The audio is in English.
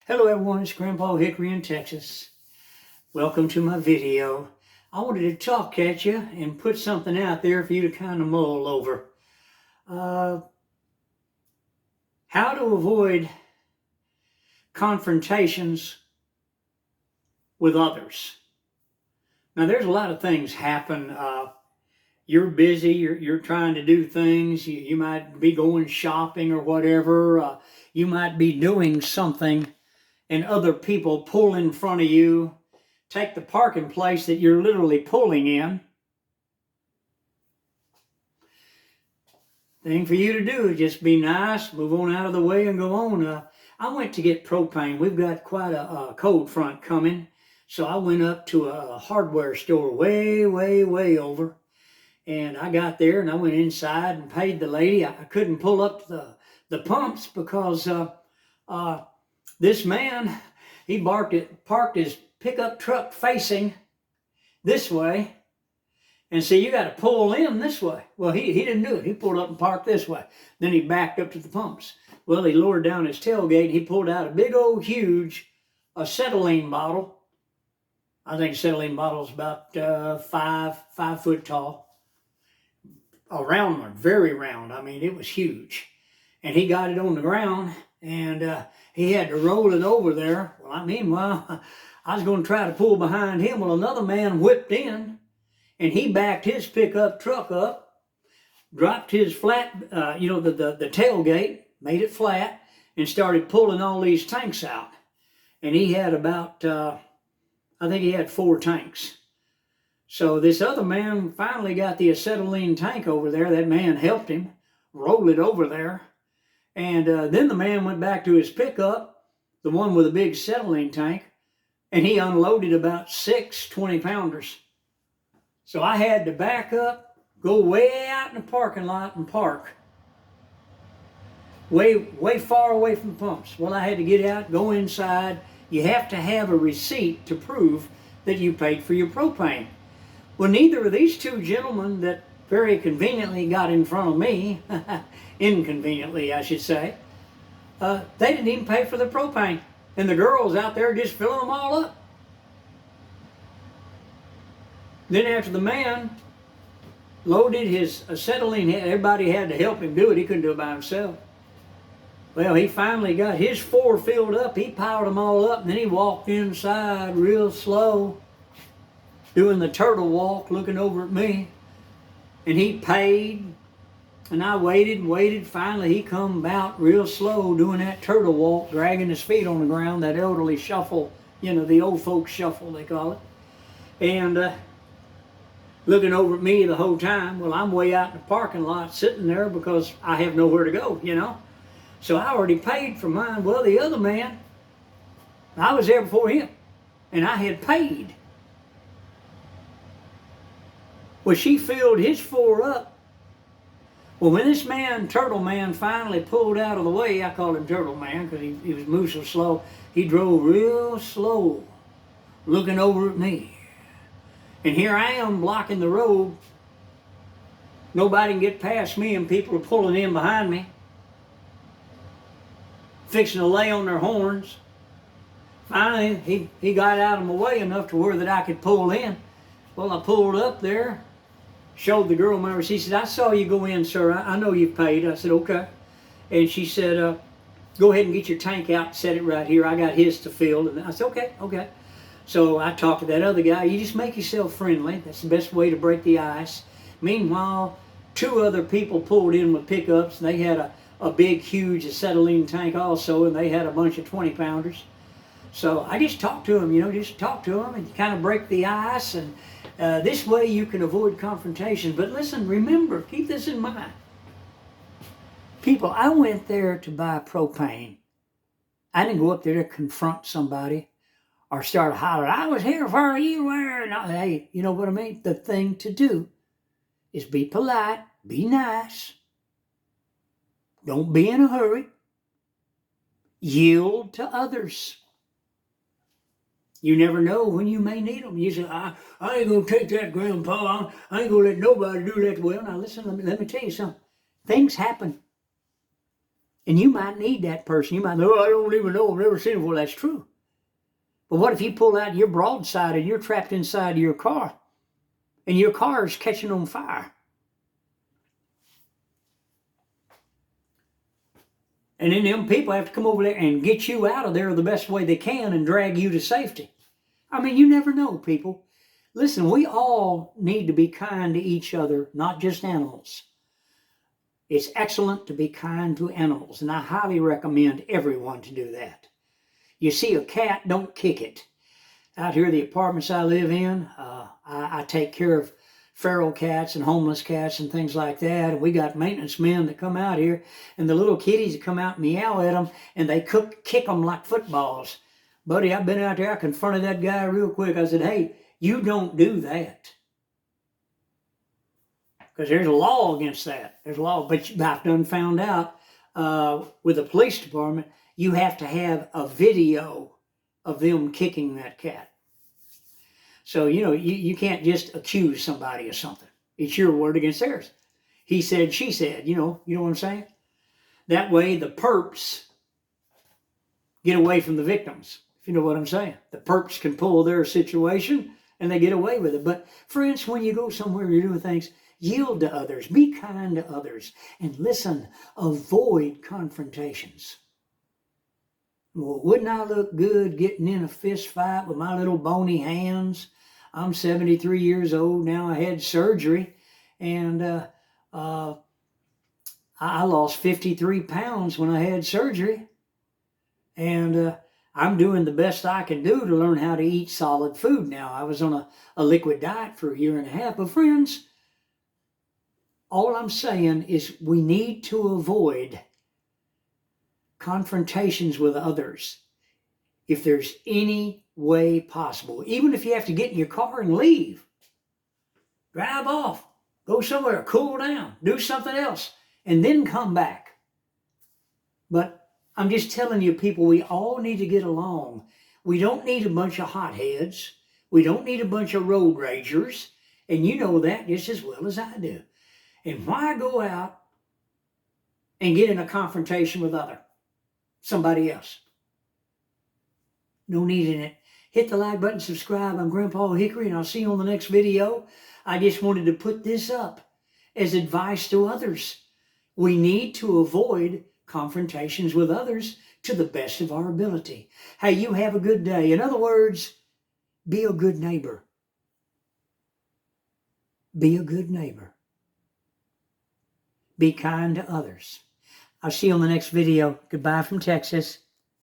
Hello everyone, it's Grandpa Hickory in Texas. Welcome to my video. I wanted to talk at you and put something out there for you to kind of mull over. How to avoid confrontations with others. Now there's a lot of things happen. You're busy, you're trying to do things. You might be going shopping or whatever. You might be doing something and other people pull in front of you, take the parking place that you're literally pulling in. Thing for you to do is just be nice, move on out of the way and go on. I went to get propane. We've got quite a cold front coming. So I went up to a hardware store way over. And I got there and I went inside and paid the lady. I couldn't pull up the pumps because this man, he parked his pickup truck facing this way. And so you got to pull in this way. Well, he didn't do it. He pulled up and parked this way. Then he backed up to the pumps. Well, he lowered down his tailgate and he pulled out a big old huge acetylene bottle. I think acetylene bottle is about 5 foot tall. A round one, very round. I mean, it was huge. And he got it on the ground and he had to roll it over there. Well, meanwhile, I was going to try to pull behind him. Well, another man whipped in and he backed his pickup truck up, dropped his flat, the tailgate, made it flat, and started pulling all these tanks out. And he had about, I think he had 4 tanks. So this other man finally got the acetylene tank over there. That man helped him roll it over there. And then the man went back to his pickup, the one with a big acetylene tank, and he unloaded about 6 20-pounders. So I had to back up, go way out in the parking lot and park. Way far away from the pumps. Well, I had to get out, go inside. You have to have a receipt to prove that you paid for your propane. Well, neither of these two gentlemen that very conveniently got in front of me, inconveniently I should say, they didn't even pay for the propane. And the girls out there just filling them all up. Then after the man loaded his acetylene, everybody had to help him do it. He couldn't do it by himself. Well, he finally got his 4 filled up. He piled them all up, and then he walked inside real slow, doing the turtle walk, looking over at me. And he paid, and I waited and waited. Finally, he come about real slow, doing that turtle walk, dragging his feet on the ground, that elderly shuffle, the old folks shuffle, they call it. And looking over at me the whole time. Well, I'm way out in the parking lot sitting there because I have nowhere to go, So I already paid for mine. Well, the other man, I was there before him, and I had paid. Well, she filled his 4 up. Well, when this man, Turtle Man, finally pulled out of the way, I called him Turtle Man because he was moving so slow, he drove real slow, looking over at me. And here I am blocking the road. Nobody can get past me and people are pulling in behind me, fixing to lay on their horns. Finally, he got out of my way enough to where that I could pull in. Well, I pulled up there, showed the girl my receipt. She said, "I saw you go in, sir. I know you've paid." I said, "Okay." And she said, "Go ahead and get your tank out and set it right here. I got his to fill." And I said, okay. So I talked to that other guy. You just make yourself friendly. That's the best way to break the ice. Meanwhile, 2 other people pulled in with pickups. They had a big, huge acetylene tank also, and they had a bunch of 20-pounders. So I just talked to them, just talk to them and kind of break the ice. And this way you can avoid confrontations. But listen, remember, keep this in mind. People, I went there to buy propane. I didn't go up there to confront somebody or start hollering, "I was here for you." Hey, you know what I mean? The thing to do is be polite, be nice. Don't be in a hurry. Yield to others. You never know when you may need them. You say, I ain't going to take that, Grandpa. I ain't going to let nobody do that. Well, now listen, let me tell you something. Things happen. And you might need that person. You might know, oh, I don't even know, I've never seen him. Well, that's true. But what if you pull out your broadside and you're trapped inside your car and your car is catching on fire? And then them people have to come over there and get you out of there the best way they can and drag you to safety. I mean, you never know, people. Listen, we all need to be kind to each other, not just animals. It's excellent to be kind to animals, and I highly recommend everyone to do that. You see a cat, don't kick it. Out here, the apartments I live in, I take care of feral cats and homeless cats and things like that. And we got maintenance men that come out here, and the little kitties that come out and meow at them, and they kick them like footballs. Buddy, I've been out there, I confronted that guy real quick. I said, hey, you don't do that. Because there's a law against that. There's a law, but I've done found out with the police department, you have to have a video of them kicking that cat. So, you can't just accuse somebody of something. It's your word against theirs. He said, she said, you know what I'm saying? That way the perps get away from the victims, if you know what I'm saying. The perps can pull their situation and they get away with it. But friends, when you go somewhere, you're doing things, yield to others, be kind to others, and listen, avoid confrontations. Well, wouldn't I look good getting in a fist fight with my little bony hands? I'm 73 years old now. I had surgery, and I lost 53 pounds when I had surgery. And I'm doing the best I can do to learn how to eat solid food now. I was on a liquid diet for a year and a half. But friends, all I'm saying is we need to avoid confrontations with others if there's any way possible. Even if you have to get in your car and leave. Drive off. Go somewhere. Cool down. Do something else. And then come back. But I'm just telling you, people, we all need to get along. We don't need a bunch of hotheads. We don't need a bunch of road ragers. And you know that just as well as I do. And why go out and get in a confrontation with somebody else? No need in it. Hit the like button, subscribe. I'm Grandpa Hickory, and I'll see you on the next video. I just wanted to put this up as advice to others. We need to avoid confrontations with others to the best of our ability. Hey, you have a good day. In other words, be a good neighbor. Be a good neighbor. Be kind to others. I'll see you on the next video. Goodbye from Texas.